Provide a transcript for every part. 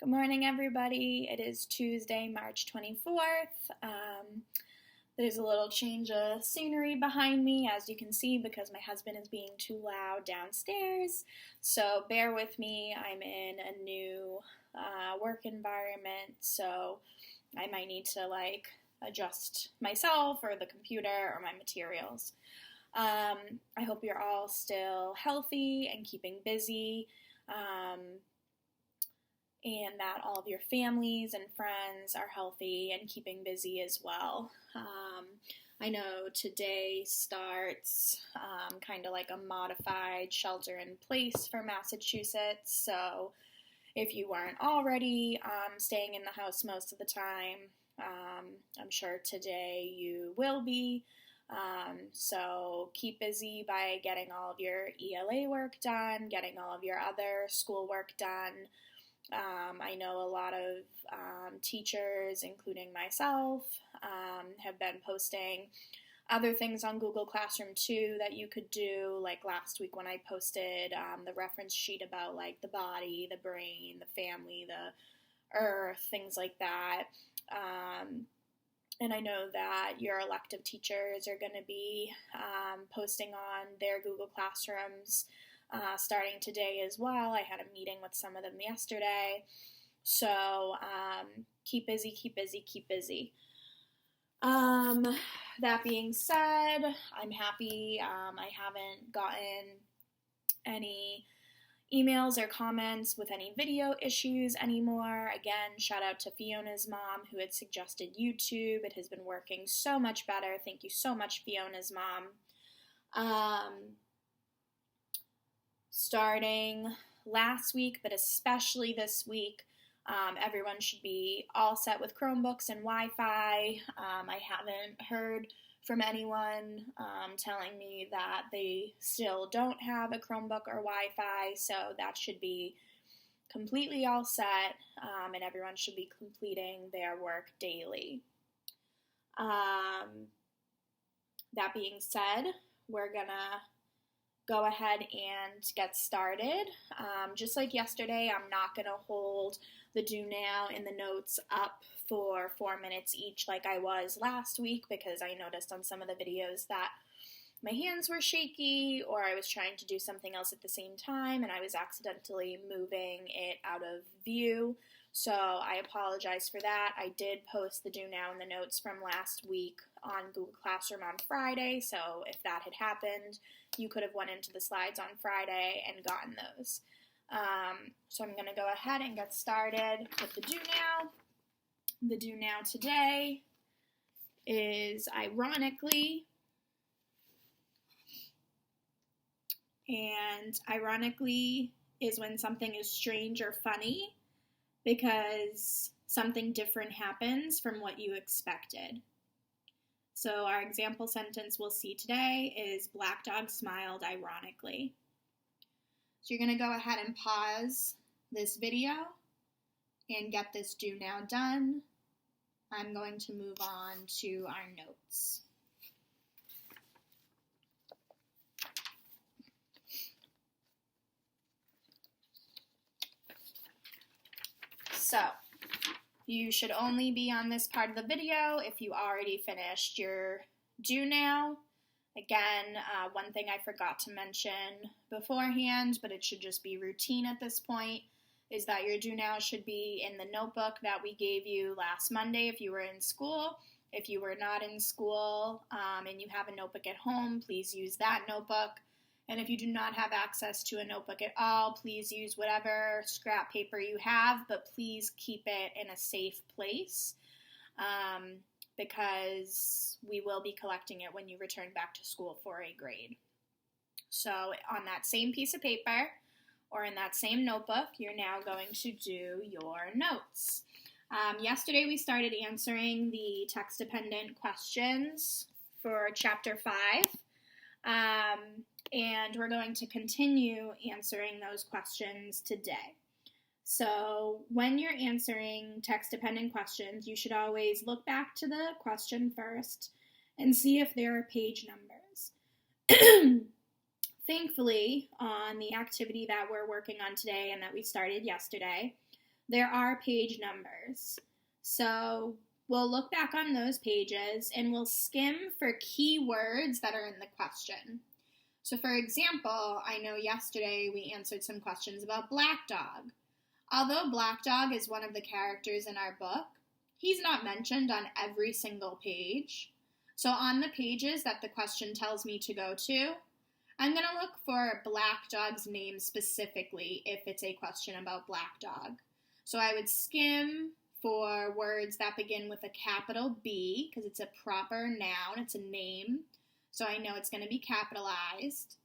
Good morning, everybody. It is Tuesday, March 24th. There's a little change of scenery behind me, as you can see, because my husband is being too loud downstairs. So bear with me. I'm in a new work environment, so I might need to adjust myself or the computer or my materials. I hope you're all still healthy and keeping busy. And that all of your families and friends are healthy and keeping busy as well. I know today starts kind of like a modified shelter-in-place for Massachusetts, so if you weren't already staying in the house most of the time, I'm sure today you will be. So keep busy by getting all of your ELA work done, getting all of your other school work done. I know a lot of teachers, including myself, have been posting other things on Google Classroom too that you could do, like last week when I posted the reference sheet about like the body, the brain, the family, the earth, things like that. And I know that your elective teachers are going to be posting on their Google Classrooms starting today as well. I had a meeting with some of them yesterday. So keep busy, keep busy, keep busy. That being said, I'm happy I haven't gotten any emails or comments with any video issues anymore. Again, shout out to Fiona's mom who had suggested YouTube. It has been working so much better. Thank you so much, Fiona's mom. Starting last week, but especially this week, everyone should be all set with Chromebooks and Wi-Fi. I haven't heard from anyone telling me that they still don't have a Chromebook or Wi-Fi, so that should be completely all set, and everyone should be completing their work daily. That being said, we're gonna go ahead and get started. Just like yesterday, I'm not going to hold the do now and the notes up for 4 minutes each like I was last week, because I noticed on some of the videos that my hands were shaky or I was trying to do something else at the same time and I was accidentally moving it out of view. So I apologize for that. I did post the do now and the notes from last week on Google Classroom on Friday, so if that had happened, you could have went into the slides on Friday and gotten those. So I'm going to go ahead and get started with the do now. The do now today is ironically, and ironically is when something is strange or funny because something different happens from what you expected. So our example sentence we'll see today is Black Dog smiled ironically. So you're going to go ahead and pause this video and get this do now done. I'm going to move on to our notes. So you should only be on this part of the video if you already finished your do now. Again, one thing I forgot to mention beforehand, but it should just be routine at this point, is that your do now should be in the notebook that we gave you last Monday if you were in school. If you were not in school and you have a notebook at home, please use that notebook. And if you do not have access to a notebook at all, please use whatever scrap paper you have, but please keep it in a safe place because we will be collecting it when you return back to school for a grade. So on that same piece of paper or in that same notebook, you're now going to do your notes. Yesterday we started answering the text-dependent questions for Chapter 5. And we're going to continue answering those questions today. So when you're answering text-dependent questions, you should always look back to the question first and see if there are page numbers. Thankfully, on the activity that we're working on today and that we started yesterday, there are page numbers. So we'll look back on those pages and we'll skim for key words that are in the question. So for example, I know yesterday we answered some questions about Black Dog. Although Black Dog is one of the characters in our book, he's not mentioned on every single page. So on the pages that the question tells me to go to, I'm going to look for Black Dog's name specifically if it's a question about Black Dog. So I would skim for words that begin with a capital B because it's a proper noun, it's a name, so I know it's going to be capitalized.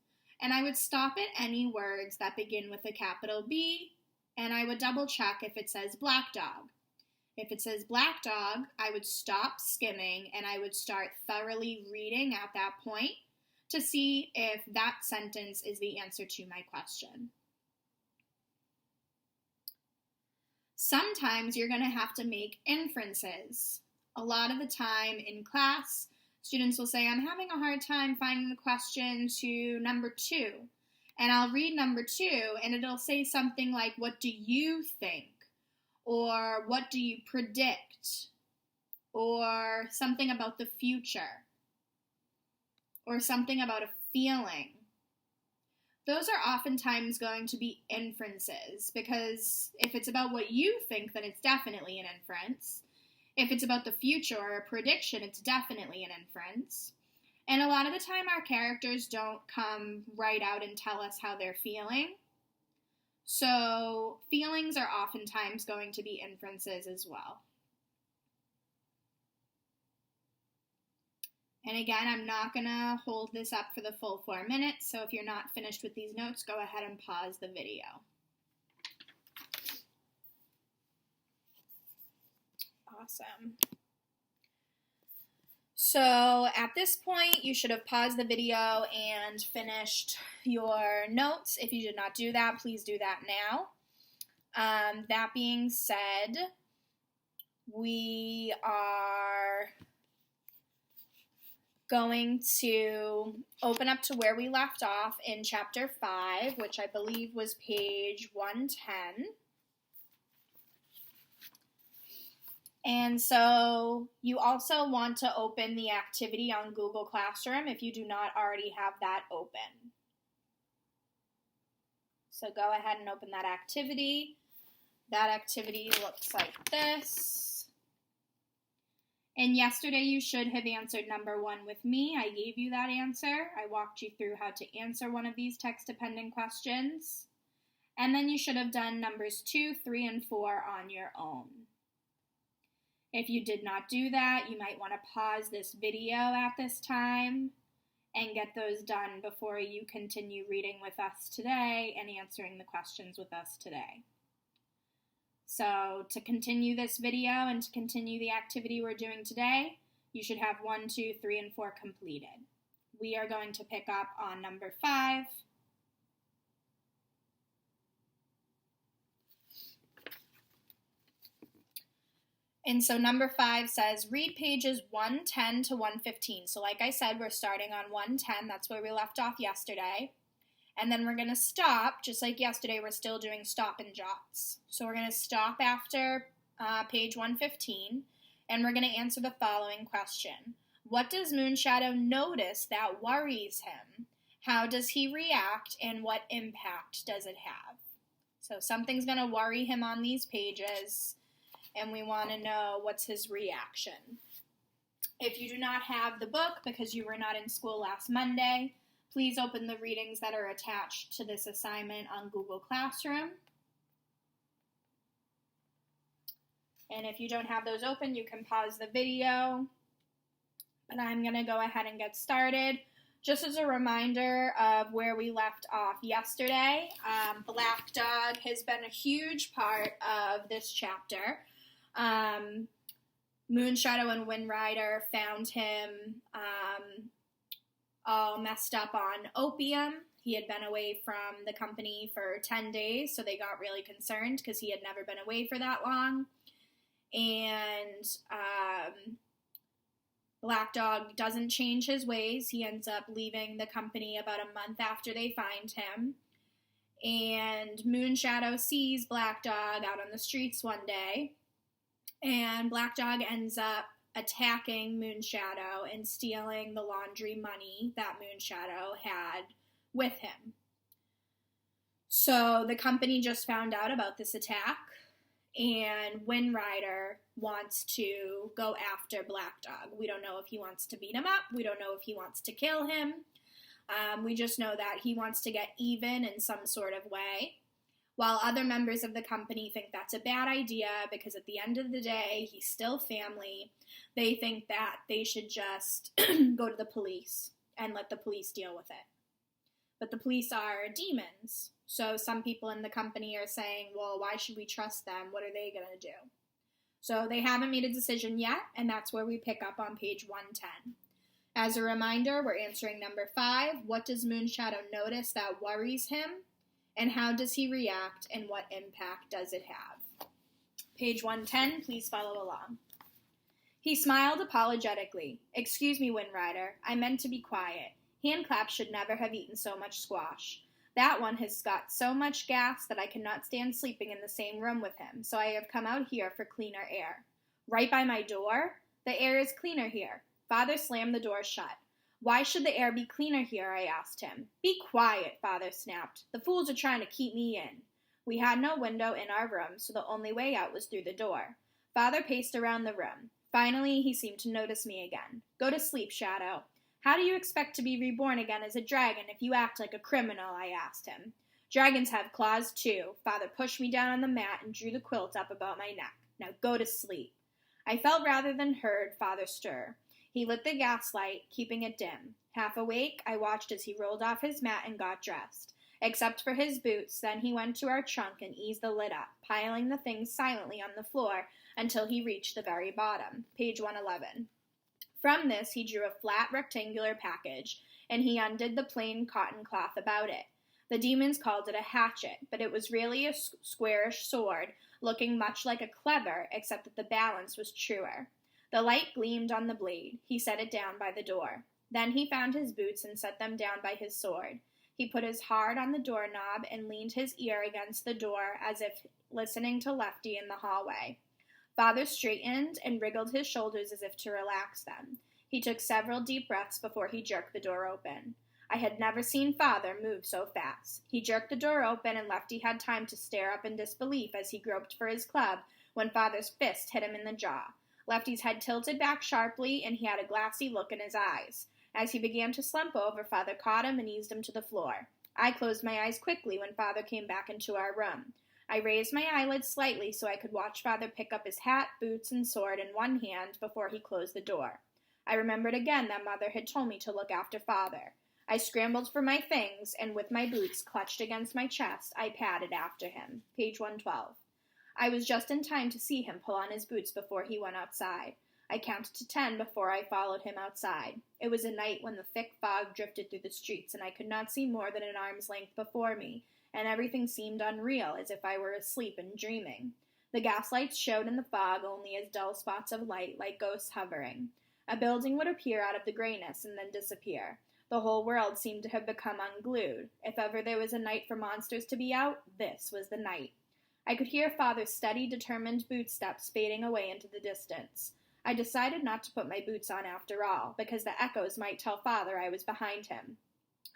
And I would stop at any words that begin with a capital B, and I would double check if it says Black Dog. If it says Black Dog, I would stop skimming and I would start thoroughly reading at that point to see if that sentence is the answer to my question. Sometimes you're going to have to make inferences. A lot of the time in class, students will say, I'm having a hard time finding the question to number 2. And I'll read number 2 and it'll say something like, what do you think? Or what do you predict? Or something about the future. Or something about a feeling. Those are oftentimes going to be inferences, because if it's about what you think, then it's definitely an inference. If it's about the future or a prediction, it's definitely an inference. And a lot of the time our characters don't come right out and tell us how they're feeling. So feelings are oftentimes going to be inferences as well. And again, I'm not going to hold this up for the full 4 minutes, so if you're not finished with these notes, go ahead and pause the video. Awesome. So at this point, you should have paused the video and finished your notes. If you did not do that, please do that now. That being said, we are going to open up to where we left off in chapter 5, which I believe was page 110. And so you also want to open the activity on Google Classroom if you do not already have that open. So go ahead and open that activity. That activity looks like this. And yesterday you should have answered number 1 with me. I gave you that answer. I walked you through how to answer one of these text-dependent questions. And then you should have done numbers 2, 3, and 4 on your own. If you did not do that, you might want to pause this video at this time and get those done before you continue reading with us today and answering the questions with us today. So to continue this video and to continue the activity we're doing today, you should have 1, 2, 3, and 4 completed. We are going to pick up on number 5. And so number 5 says, read pages 110 to 115. So like I said, we're starting on 110. That's where we left off yesterday. And then we're going to stop, just like yesterday, we're still doing stop and jots. So we're going to stop after page 115, and we're going to answer the following question. What does Moonshadow notice that worries him? How does he react, and what impact does it have? So something's going to worry him on these pages, and we want to know what's his reaction. If you do not have the book because you were not in school last Monday, please open the readings that are attached to this assignment on Google Classroom. And if you don't have those open, you can pause the video. But I'm going to go ahead and get started. Just as a reminder of where we left off yesterday, Black Dog has been a huge part of this chapter. Moonshadow and Windrider found him all messed up on opium. He had been away from the company for 10 days, so they got really concerned because he had never been away for that long. And Black Dog doesn't change his ways. He ends up leaving the company about a month after they find him. And Moonshadow sees Black Dog out on the streets one day, and Black Dog ends up attacking Moonshadow and stealing the laundry money that Moonshadow had with him. So the company just found out about this attack, and Wind Rider wants to go after Black Dog. We don't know if he wants to beat him up. We don't know if he wants to kill him. We just know that he wants to get even in some sort of way, while other members of the company think that's a bad idea because at the end of the day, he's still family. They think that they should just go to the police and let the police deal with it. But the police are demons, so some people in the company are saying, well, why should we trust them? What are they going to do? So they haven't made a decision yet, and that's where we pick up on page 110. As a reminder, we're answering number 5. What does Moonshadow notice that worries him? And how does he react, and what impact does it have? Page 110, please follow along. He smiled apologetically. Excuse me, Wind Rider. I meant to be quiet. Handclaps should never have eaten so much squash. That one has got so much gas that I cannot stand sleeping in the same room with him, so I have come out here for cleaner air. Right by my door? The air is cleaner here. Father slammed the door shut. Why should the air be cleaner here, I asked him. Be quiet, Father snapped. The fools are trying to keep me in. We had no window in our room, so the only way out was through the door. Father paced around the room. Finally, he seemed to notice me again. Go to sleep, Shadow. How do you expect to be reborn again as a dragon if you act like a criminal, I asked him. Dragons have claws, too. Father pushed me down on the mat and drew the quilt up about my neck. Now go to sleep. I felt rather than heard Father stir. He lit the gaslight, keeping it dim. Half awake, I watched as he rolled off his mat and got dressed. Except for his boots, then he went to our trunk and eased the lid up, piling the things silently on the floor until he reached the very bottom. Page 111. From this, he drew a flat rectangular package, and he undid the plain cotton cloth about it. The demons called it a hatchet, but it was really a squarish sword, looking much like a cleaver, except that the balance was truer. The light gleamed on the blade. He set it down by the door. Then he found his boots and set them down by his sword. He put his heart on the doorknob and leaned his ear against the door as if listening to Lefty in the hallway. Father straightened and wriggled his shoulders as if to relax them. He took several deep breaths before he jerked the door open. I had never seen Father move so fast. He jerked the door open, and Lefty had time to stare up in disbelief as he groped for his club when Father's fist hit him in the jaw. Lefty's head tilted back sharply, and he had a glassy look in his eyes. As he began to slump over, Father caught him and eased him to the floor. I closed my eyes quickly when Father came back into our room. I raised my eyelids slightly so I could watch Father pick up his hat, boots, and sword in one hand before he closed the door. I remembered again that Mother had told me to look after Father. I scrambled for my things, and with my boots clutched against my chest, I padded after him. Page 112. I was just in time to see him pull on his boots before he went outside. I counted to 10 before I followed him outside. It was a night when the thick fog drifted through the streets, and I could not see more than an arm's length before me, and everything seemed unreal, as if I were asleep and dreaming. The gaslights showed in the fog only as dull spots of light, like ghosts hovering. A building would appear out of the grayness and then disappear. The whole world seemed to have become unglued. If ever there was a night for monsters to be out, this was the night. I could hear Father's steady, determined bootsteps fading away into the distance. I decided not to put my boots on after all, because the echoes might tell Father I was behind him.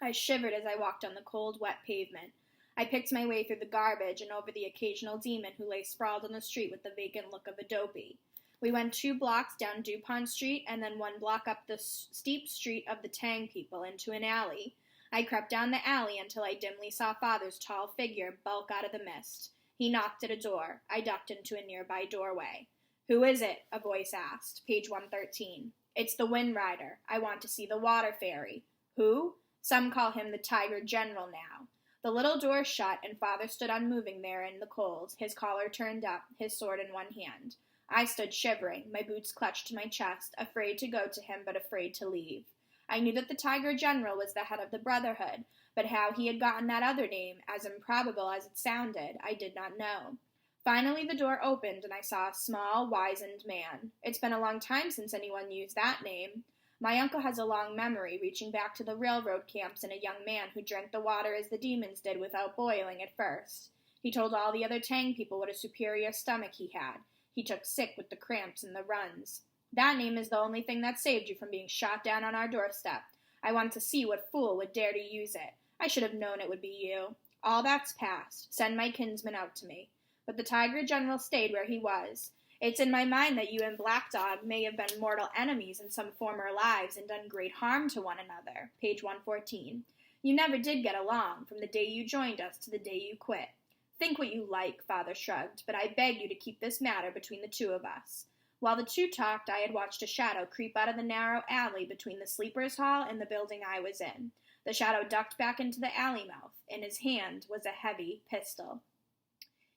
I shivered as I walked on the cold, wet pavement. I picked my way through the garbage and over the occasional demon who lay sprawled on the street with the vacant look of a dopey. We went 2 blocks down DuPont Street and then 1 block up the steep street of the Tang people into an alley. I crept down the alley until I dimly saw Father's tall figure bulk out of the mist. He knocked at a door. I ducked into a nearby doorway. Who is it? A voice asked. Page 113. It's the Wind Rider. I want to see the Water Fairy. Who? Some call him the Tiger General now. The little door shut, and Father stood unmoving there in the cold, his collar turned up, his sword in one hand. I stood shivering, my boots clutched to my chest, afraid to go to him but afraid to leave. I knew that the Tiger General was the head of the Brotherhood, but how he had gotten that other name, as improbable as it sounded, I did not know. Finally the door opened, and I saw a small, wizened man. It's been a long time since anyone used that name. My uncle has a long memory, reaching back to the railroad camps and a young man who drank the water as the demons did without boiling at first. He told all the other Tang people what a superior stomach he had. He took sick with the cramps and the runs. That name is the only thing that saved you from being shot down on our doorstep. I wanted to see what fool would dare to use it. I should have known it would be you. All that's past. Send my kinsman out to me. But the Tiger General stayed where he was. It's in my mind that you and Black Dog may have been mortal enemies in some former lives and done great harm to one another. Page 114. You never did get along, from the day you joined us to the day you quit. Think what you like, Father shrugged, but I beg you to keep this matter between the two of us. While the two talked, I had watched a shadow creep out of the narrow alley between the sleepers' hall and the building I was in. The shadow ducked back into the alley mouth. In his hand was a heavy pistol.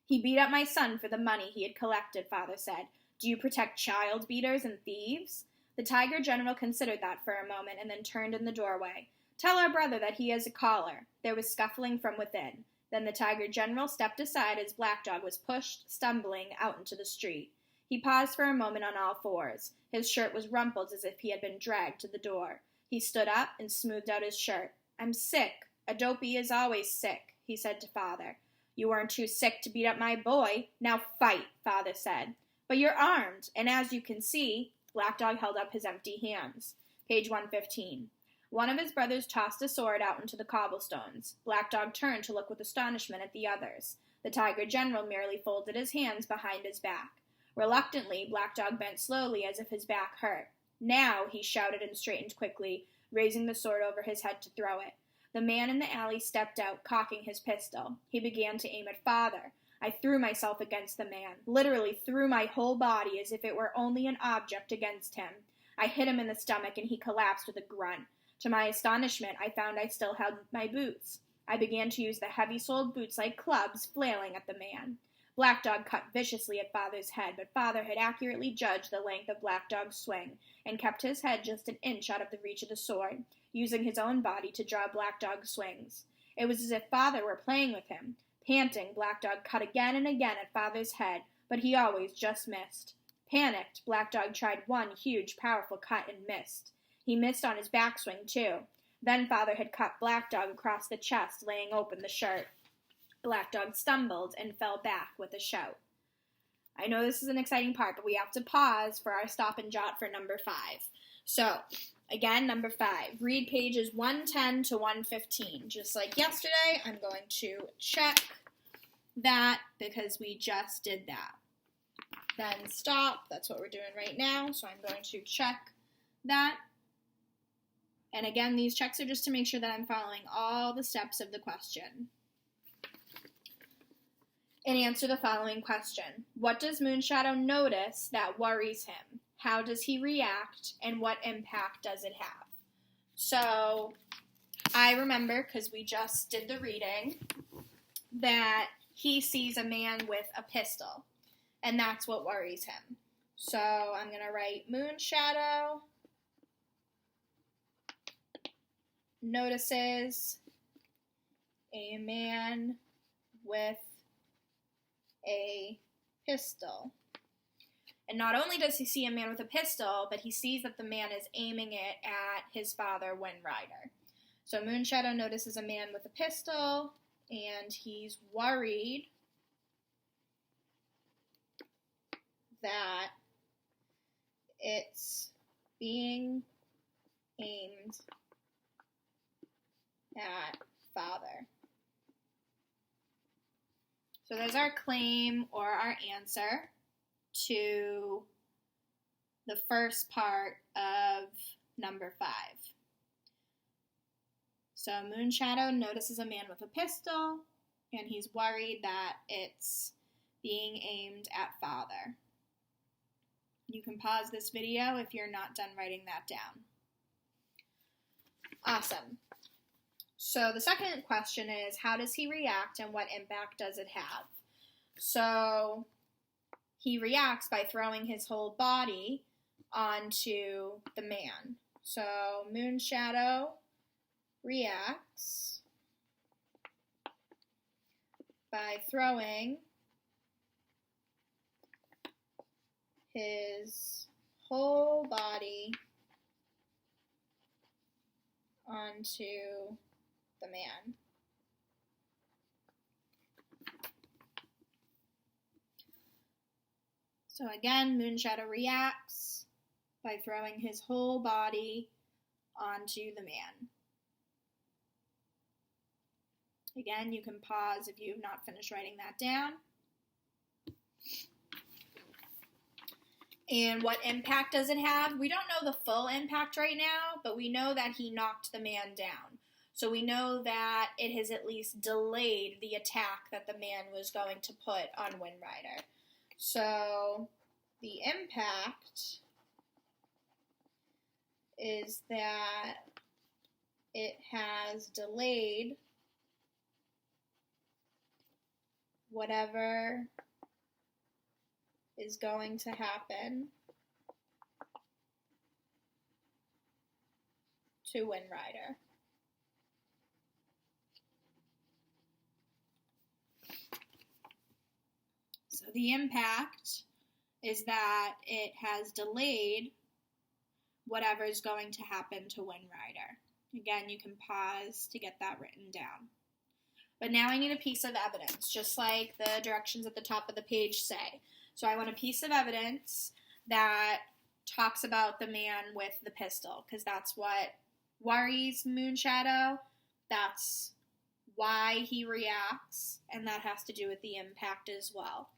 He beat up my son for the money he had collected, Father said. Do you protect child beaters and thieves? The Tiger General considered that for a moment and then turned in the doorway. Tell our brother that he has a caller. There was scuffling from within. Then the Tiger General stepped aside as Black Dog was pushed, stumbling, out into the street. He paused for a moment on all fours. His shirt was rumpled as if he had been dragged to the door. He stood up and smoothed out his shirt. I'm sick. A dopey is always sick, he said to Father. You weren't too sick to beat up my boy. Now fight, Father said. But you're armed, and as you can see, Black Dog held up his empty hands. Page 115. One of his brothers tossed a sword out into the cobblestones. Black Dog turned to look with astonishment at the others. The Tiger General merely folded his hands behind his back. Reluctantly, Black Dog bent slowly as if his back hurt. Now, he shouted and straightened quickly, raising the sword over his head to throw it. The man in the alley stepped out, cocking his pistol. He began to aim at Father. I threw myself against the man, literally threw my whole body as if it were only an object against him. I hit him in the stomach, and he collapsed with a grunt. To my astonishment, I found I still held my boots. I began to use the heavy-soled boots like clubs, flailing at the man. Black Dog cut viciously at Father's head, but Father had accurately judged the length of Black Dog's swing, and kept his head just an inch out of the reach of the sword, using his own body to draw Black Dog's swings. It was as if Father were playing with him. Panting, Black Dog cut again and again at Father's head, but he always just missed. Panicked, Black Dog tried one huge, powerful cut and missed. He missed on his backswing, too. Then Father had cut Black Dog across the chest, laying open the shirt. Black Dog stumbled and fell back with a shout. I know this is an exciting part, but we have to pause for our stop and jot for number 5. So, again, number 5. Read pages 110 to 115. Just like yesterday, I'm going to check that because we just did that. Then stop. That's what we're doing right now. So I'm going to check that. And again, these checks are just to make sure that I'm following all the steps of the question. And answer the following question. What does Moonshadow notice that worries him? How does he react? And what impact does it have? So, I remember, because we just did the reading, that he sees a man with a pistol. And that's what worries him. So, I'm going to write Moonshadow notices a man with a pistol. And not only does he see a man with a pistol, but he sees that the man is aiming it at his father, Wind Rider. So Moonshadow notices a man with a pistol, and he's worried that it's being aimed at father. So there's our claim or our answer to the first part of number 5. So Moonshadow notices a man with a pistol, and he's worried that it's being aimed at father. You can pause this video if you're not done writing that down. Awesome. So the second question is, how does he react and what impact does it have? So he reacts by throwing his whole body onto the man. So Moonshadow reacts by throwing his whole body onto the man. So again, Moonshadow reacts by throwing his whole body onto the man. Again, you can pause if you have not finished writing that down. And what impact does it have? We don't know the full impact right now, but we know that he knocked the man down. So we know that it has at least delayed the attack that the man was going to put on Wind Rider. So the impact is that it has delayed whatever is going to happen to Wind Rider. So the impact is that it has delayed whatever is going to happen to Wind Rider. Again, you can pause to get that written down. But now I need a piece of evidence, just like the directions at the top of the page say. So I want a piece of evidence that talks about the man with the pistol, because that's what worries Moonshadow. That's why he reacts, and that has to do with the impact as well.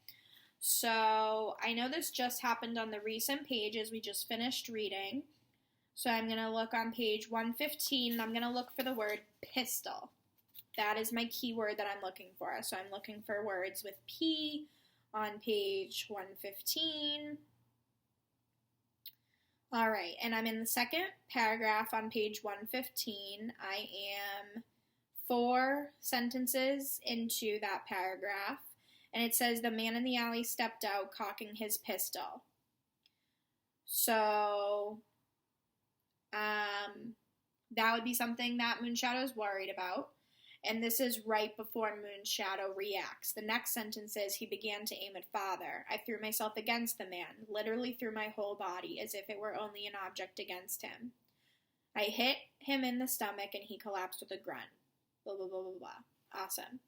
So I know this just happened on the recent pages we just finished reading. So I'm going to look on page 115, and I'm going to look for the word pistol. That is my keyword that I'm looking for. So I'm looking for words with P on page 115. All right, and I'm in the second paragraph on page 115. I am 4 sentences into that paragraph, and it says the man in the alley stepped out cocking his pistol. So that would be something that Moonshadow is worried about. And this is right before Moonshadow reacts. The next sentence is, he began to aim at Father. I threw myself against the man, literally threw my whole body, as if it were only an object against him. I hit him in the stomach, and he collapsed with a grunt. Blah, blah, blah, blah, blah. Awesome.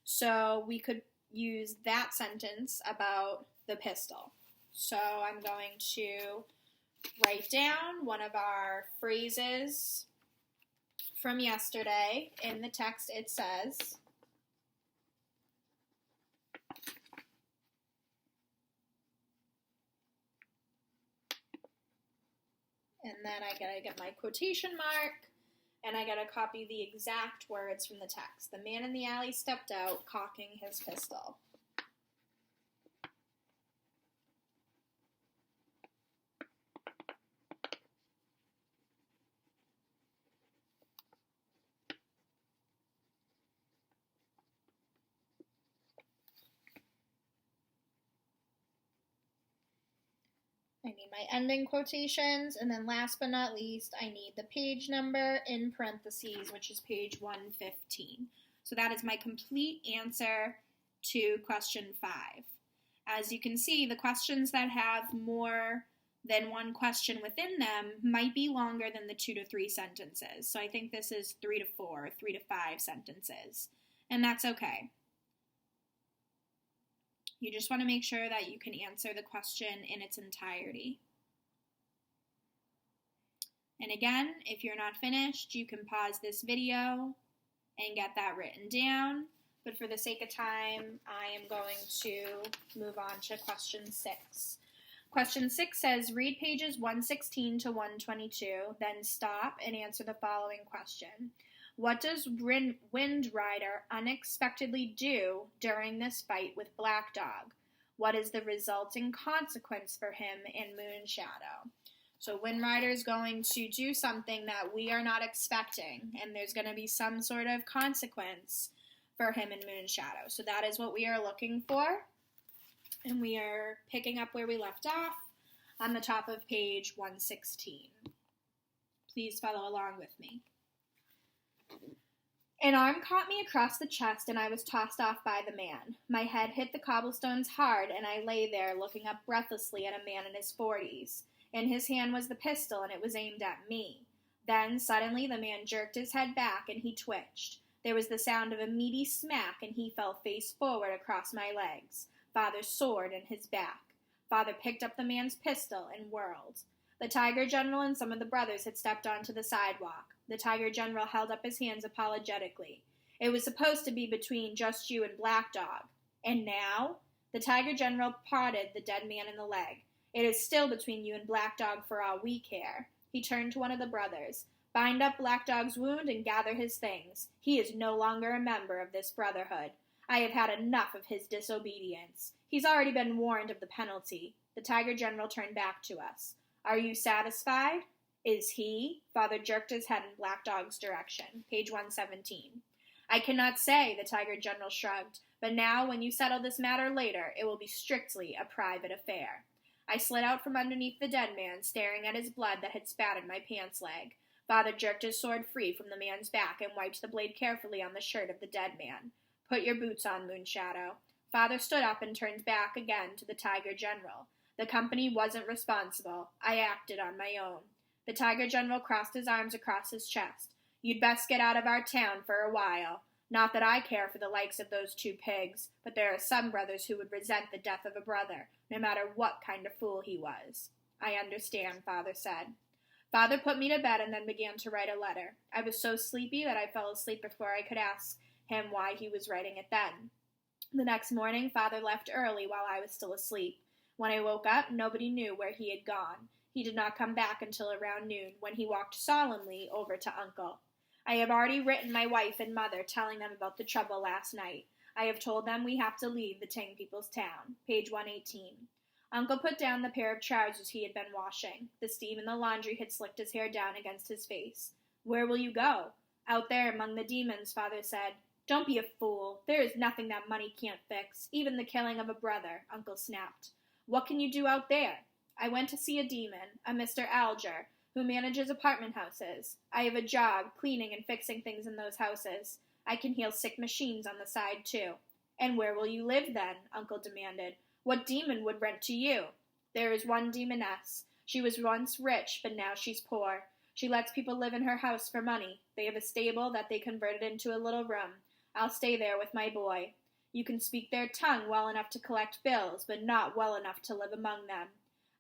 So we could use that sentence about the pistol. So I'm going to write down one of our phrases from yesterday. In the text it says, and then I gotta get my quotation mark, and I gotta copy the exact words from the text. The man in the alley stepped out, cocking his pistol. I need my ending quotations, and then last but not least, I need the page number in parentheses, which is page 115. So that is my complete answer to question 5. As you can see, the questions that have more than one question within them might be longer than the 2 to 3 sentences. So I think this is 3 to 4, 3 to 5 sentences, and that's okay. You just want to make sure that you can answer the question in its entirety. And again, if you're not finished, you can pause this video and get that written down. But for the sake of time, I am going to move on to question 6. Question 6 says, read pages 116 to 122, then stop and answer the following question. What does Wind Rider unexpectedly do during this fight with Black Dog? What is the resulting consequence for him in Moonshadow? So Wind Rider is going to do something that we are not expecting, and there's going to be some sort of consequence for him in Moonshadow. So that is what we are looking for, and we are picking up where we left off on the top of page 116. Please follow along with me. An arm caught me across the chest, and I was tossed off by the man. My head hit the cobblestones hard, and I lay there looking up breathlessly at a man in his 40s. In his hand was the pistol, and it was aimed at me. Then, suddenly, the man jerked his head back and he twitched. There was the sound of a meaty smack, and he fell face forward across my legs, Father's sword in his back. Father picked up the man's pistol and whirled. The Tiger General and some of the brothers had stepped onto the sidewalk. The Tiger General held up his hands apologetically. It was supposed to be between just you and Black Dog. And now? The Tiger General prodded the dead man in the leg. It is still between you and Black Dog for all we care. He turned to one of the brothers. Bind up Black Dog's wound and gather his things. He is no longer a member of this brotherhood. I have had enough of his disobedience. He's already been warned of the penalty. The Tiger General turned back to us. Are you satisfied? Is he? Father jerked his head in Black Dog's direction. Page 117. I cannot say, the Tiger General shrugged, but now, when you settle this matter later, it will be strictly a private affair. I slid out from underneath the dead man, staring at his blood that had spattered my pants leg. Father jerked his sword free from the man's back and wiped the blade carefully on the shirt of the dead man. Put your boots on, Moonshadow. Father stood up and turned back again to the Tiger General. The company wasn't responsible. I acted on my own. The Tiger General crossed his arms across his chest. You'd best get out of our town for a while. Not that I care for the likes of those two pigs, but there are some brothers who would resent the death of a brother, no matter what kind of fool he was. I understand, Father said. Father put me to bed and then began to write a letter. I was so sleepy that I fell asleep before I could ask him why he was writing it then. The next morning, Father left early while I was still asleep. When I woke up, nobody knew where he had gone. He did not come back until around noon, when he walked solemnly over to Uncle. I have already written my wife and mother, telling them about the trouble last night. I have told them we have to leave the Tang People's town. Page 118. Uncle put down the pair of trousers he had been washing. The steam in the laundry had slicked his hair down against his face. Where will you go? Out there among the demons, Father said. Don't be a fool. There is nothing that money can't fix, even the killing of a brother, Uncle snapped. What can you do out there? I went to see a demon, a Mr. Alger, who manages apartment houses. I have a job cleaning and fixing things in those houses. I can heal sick machines on the side, too. And where will you live, then? Uncle demanded. What demon would rent to you? There is one demoness. She was once rich, but now she's poor. She lets people live in her house for money. They have a stable that they converted into a little room. I'll stay there with my boy. You can speak their tongue well enough to collect bills, but not well enough to live among them.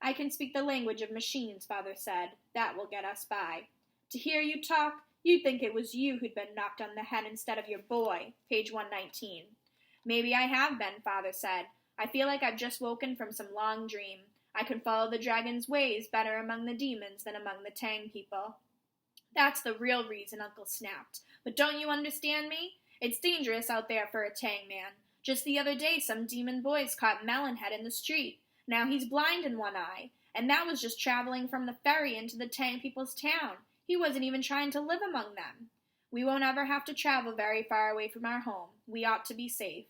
I can speak the language of machines, Father said. That will get us by. To hear you talk, you'd think it was you who'd been knocked on the head instead of your boy. Page 119. Maybe I have been, Father said. I feel like I've just woken from some long dream. I can follow the dragon's ways better among the demons than among the Tang people. That's the real reason, Uncle snapped. But don't you understand me? It's dangerous out there for a Tang man. Just the other day, some demon boys caught Melonhead in the street. Now he's blind in one eye, and that was just traveling from the ferry into the Tang people's town. He wasn't even trying to live among them. We won't ever have to travel very far away from our home. We ought to be safe.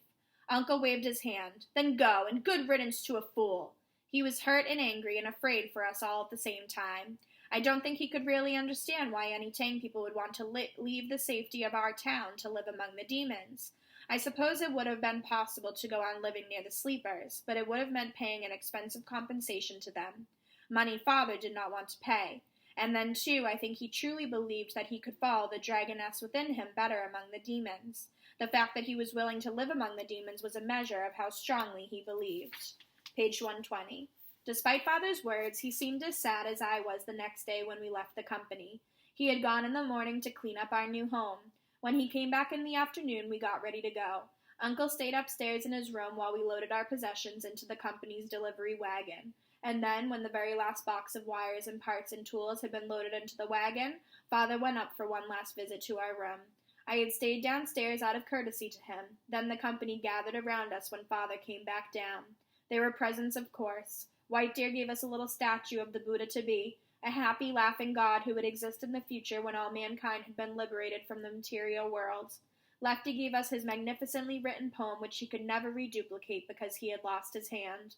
Uncle waved his hand. Then go, and good riddance to a fool. He was hurt and angry and afraid for us all at the same time. I don't think he could really understand why any Tang people would want to leave the safety of our town to live among the demons. I suppose it would have been possible to go on living near the sleepers, but it would have meant paying an expensive compensation to them. Money Father did not want to pay. And then, too, I think he truly believed that he could follow the dragoness within him better among the demons. The fact that he was willing to live among the demons was a measure of how strongly he believed. Page 120. Despite Father's words, he seemed as sad as I was the next day when we left the company. He had gone in the morning to clean up our new home. When he came back in the afternoon, we got ready to go. Uncle stayed upstairs in his room while we loaded our possessions into the company's delivery wagon. And then, when the very last box of wires and parts and tools had been loaded into the wagon, Father went up for one last visit to our room. I had stayed downstairs out of courtesy to him. Then the company gathered around us when Father came back down. There were presents, of course. White Deer gave us a little statue of the Buddha-to-be, a happy, laughing God who would exist in the future when all mankind had been liberated from the material world. Lefty gave us his magnificently written poem, which he could never reduplicate because he had lost his hand.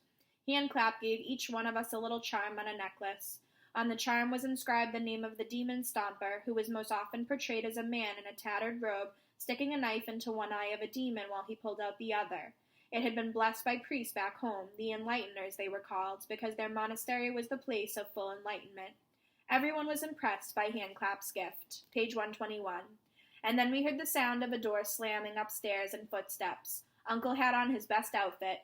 Handclap gave each one of us a little charm on a necklace. On the charm was inscribed the name of the demon Stomper, who was most often portrayed as a man in a tattered robe, sticking a knife into one eye of a demon while he pulled out the other. It had been blessed by priests back home, the Enlighteners they were called, because their monastery was the place of full enlightenment. Everyone was impressed by Handclap's gift. Page 121. And then we heard the sound of a door slamming upstairs and footsteps. Uncle had on his best outfit,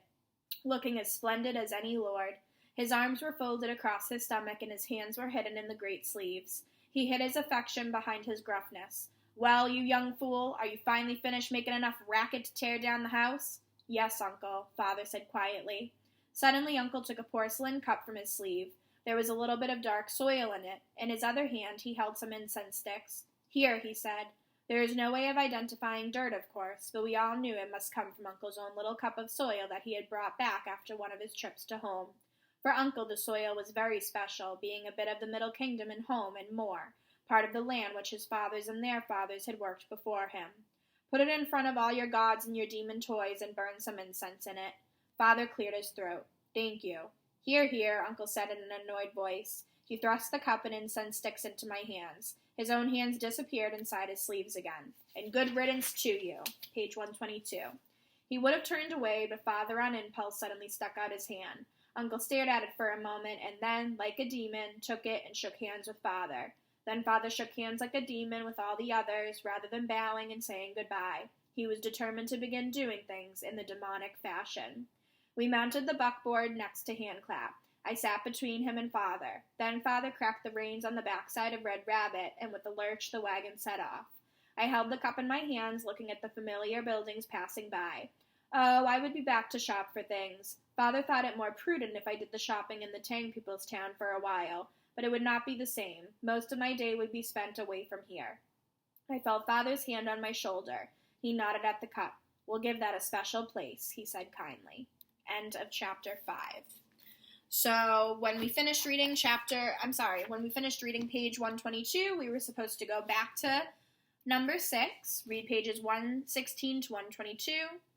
looking as splendid as any lord. His arms were folded across his stomach and his hands were hidden in the great sleeves. He hid his affection behind his gruffness. Well, you young fool, are you finally finished making enough racket to tear down the house? Yes, Uncle, Father said quietly. Suddenly, Uncle took a porcelain cup from his sleeve. There was a little bit of dark soil in it. In his other hand, he held some incense sticks. Here, he said. There is no way of identifying dirt, of course, but we all knew it must come from Uncle's own little cup of soil that he had brought back after one of his trips to home. For Uncle, the soil was very special, being a bit of the Middle Kingdom and home and more, part of the land which his fathers and their fathers had worked before him. Put it in front of all your gods and your demon toys and burn some incense in it. Father cleared his throat. Thank you. Here, here, Uncle said in an annoyed voice. He thrust the cup and incense sticks into my hands. His own hands disappeared inside his sleeves again. And good riddance to you. Page 122. He would have turned away, but Father on impulse suddenly stuck out his hand. Uncle stared at it for a moment, and then, like a demon, took it and shook hands with Father. Then Father shook hands like a demon with all the others, rather than bowing and saying goodbye. He was determined to begin doing things in the demonic fashion. We mounted the buckboard next to Handclap. I sat between him and Father. Then Father cracked the reins on the backside of Red Rabbit, and with a lurch the wagon set off. I held the cup in my hands, looking at the familiar buildings passing by. Oh, I would be back to shop for things. Father thought it more prudent if I did the shopping in the Tang People's Town for a while, but it would not be the same. Most of my day would be spent away from here. I felt Father's hand on my shoulder. He nodded at the cup. We'll give that a special place, he said kindly. End of chapter 5. So when we finished reading page 122, we were supposed to go back to number 6, read pages 116 to 122,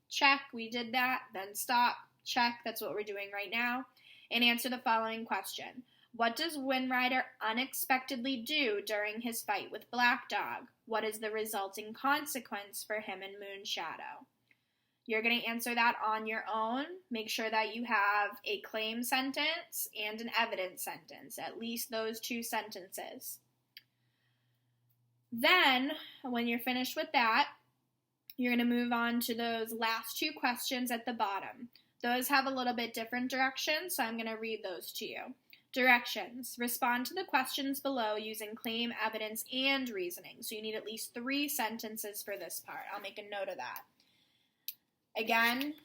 check, we did that, then stop, check, that's what we're doing right now, and answer the following question. What does Windrider unexpectedly do during his fight with Black Dog? What is the resulting consequence for him and Moonshadow? You're going to answer that on your own. Make sure that you have a claim sentence and an evidence sentence, at least those 2 sentences. Then, when you're finished with that, you're going to move on to those last 2 questions at the bottom. Those have a little bit different directions, so I'm going to read those to you. Directions. Respond to the questions below using claim, evidence, and reasoning. So you need at least 3 sentences for this part. I'll make a note of that. Again,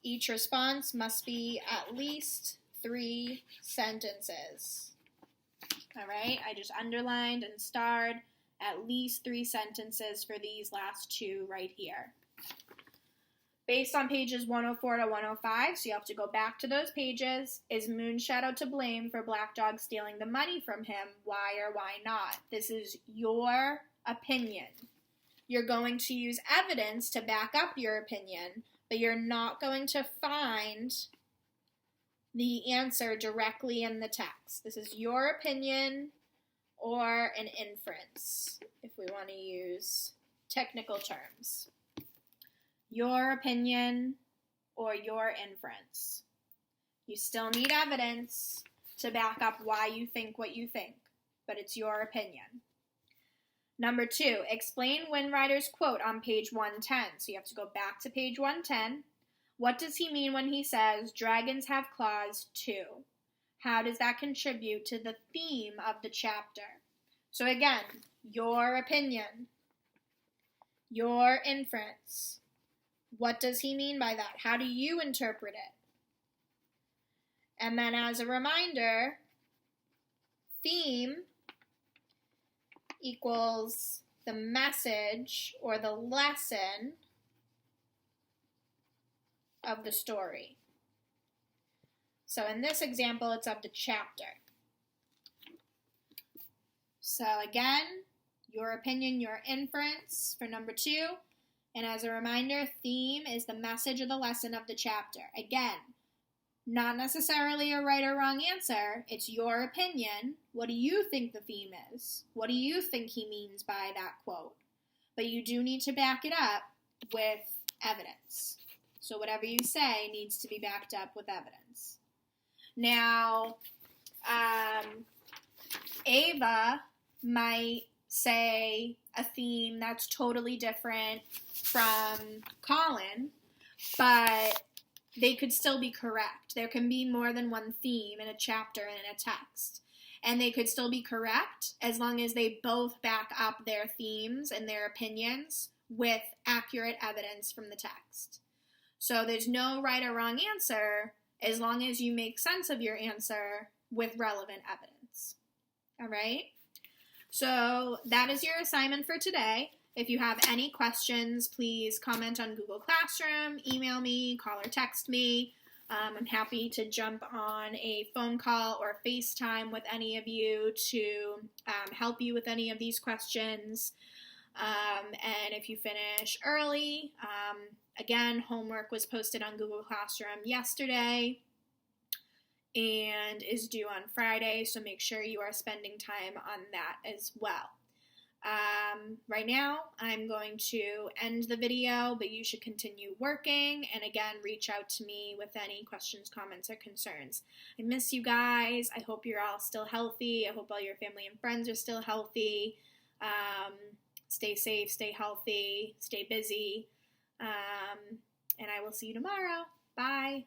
each response must be at least 3 sentences. All right, I just underlined and starred at least 3 sentences for these last 2 right here. Based on pages 104 to 105, so you have to go back to those pages. Is Moonshadow to blame for Black Dog stealing the money from him? Why or why not? This is your opinion. You're going to use evidence to back up your opinion, but you're not going to find the answer directly in the text. This is your opinion or an inference, if we want to use technical terms. Your opinion or your inference. You still need evidence to back up why you think what you think, but it's your opinion. Number 2, explain Windrider's quote on page 110. So you have to go back to page 110. What does he mean when he says, dragons have claws too? How does that contribute to the theme of the chapter? So again, your opinion, your inference. What does he mean by that? How do you interpret it? And then as a reminder, theme equals the message or the lesson of the story. So in this example, it's of the chapter. So again, your opinion, your inference for number 2. And as a reminder, theme is the message or the lesson of the chapter. Again, not necessarily a right or wrong answer. It's your opinion. What do you think the theme is? What do you think he means by that quote? But you do need to back it up with evidence. So whatever you say needs to be backed up with evidence. Now, Ava might say a theme that's totally different from Colin, but they could still be correct. There can be more than one theme in a chapter and in a text. And they could still be correct as long as they both back up their themes and their opinions with accurate evidence from the text. So there's no right or wrong answer as long as you make sense of your answer with relevant evidence. All right? So that is your assignment for today. If you have any questions, please comment on Google Classroom, email me, call or text me. I'm happy to jump on a phone call or FaceTime with any of you to help you with any of these questions. And if you finish early, again, homework was posted on Google Classroom yesterday and is due on Friday, so make sure you are spending time on that as well. Right now, I'm going to end the video, but you should continue working, and again, reach out to me with any questions, comments, or concerns. I miss you guys. I hope you're all still healthy. I hope all your family and friends are still healthy. Stay safe, stay healthy, stay busy, and I will see you tomorrow. Bye.